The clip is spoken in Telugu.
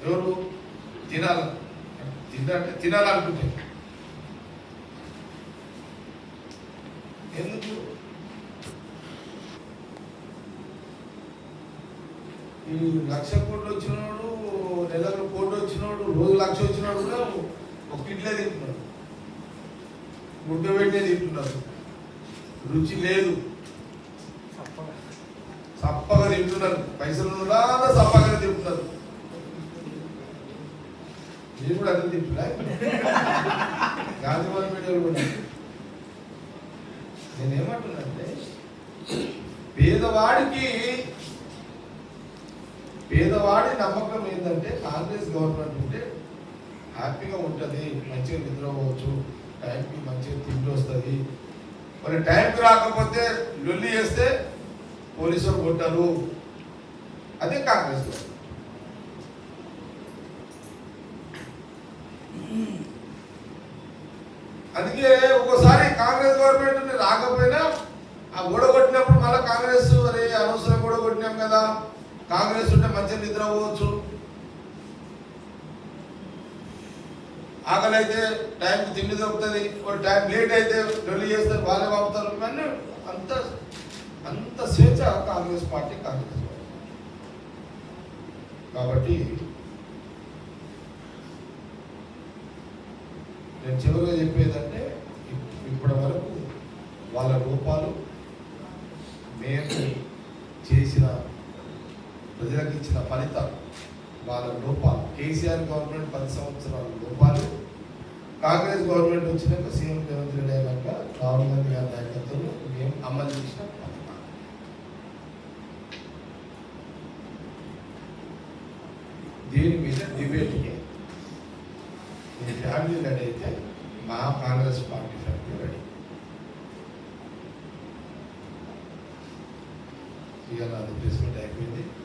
ఎవరు తినాలనుకుంటే ఎందుకు ఈ 1,00,000 కోట్లు వచ్చినోడు, నెలకు కోట్లు వచ్చినోడు, రోజు 1,00,000 వచ్చినోడు కూడా ఒక ఇడ్లే తింటున్నాడు, గుడ్డ పెట్టే తింటున్నారు. రుచి లేదు, సప్పగా తింటున్నారు. పైసలు సప్పగా తింటున్నారు. మీరు కూడా అదే తింటున్నా గాంధీవారి మీడియాలో కూడా. నేనేమంటున్నానంటే పేదవాడి నమ్మకం ఏంటంటే కాంగ్రెస్ గవర్నమెంట్ ఉంటే హ్యాపీగా ఉంటుంది, మంచిగా నిద్రపోవచ్చు, టైంకి మంచిగా తిండి వస్తుంది. మరి టైంకి రాకపోతే లొల్లి చేస్తే పోలీసులు కొట్టారు. అదే కాంగ్రెస్ గవర్నమెంట్. అందుకే ఒక్కోసారి కాంగ్రెస్ గవర్నమెంట్ రాకపోయినా ఆ ఓడగొట్టినప్పుడు మళ్ళీ కాంగ్రెస్ అరే అనవసరం ఓడగొట్టినాం కదా, కాంగ్రెస్ ఉంటే మంచిగా నిద్ర పోవచ్చు, ఆకలి అయితే టైంకి తిండి దొరుకుతుంది, టైం లేట్ అయితే డొల్లి చేస్తారు, వాళ్ళే పంపుతారు. ఇవన్నీ అంత స్వేచ్ఛ కాంగ్రెస్ పార్టీ. కాబట్టి నేను చివరిగా చెప్పేదంటే ఇప్పటి వరకు వాళ్ళ రూపాలు, మేము చేసిన ప్రజలకు ఇచ్చిన ఫలితాలు, వాళ్ళ లోపాలు, కేసీఆర్ గవర్నమెంట్ 10 సంవత్సరాల లోపాలు, కాంగ్రెస్ గవర్నమెంట్ వచ్చినాక సీఎం రేవంత్ రెడ్డి అయినాక రాహుల్ గాంధీ గారి నాయకత్వంలో మేము అమలు చేసిన పథకాలు. దీని మీద డిబేట్కి మీ ఫ్యామిలీ రెడీ అయితే మా కాంగ్రెస్ పార్టీ ఫ్యామిలీ రెడీ. ఇక నాది ప్రెస్ మీట్ అయిపోయింది.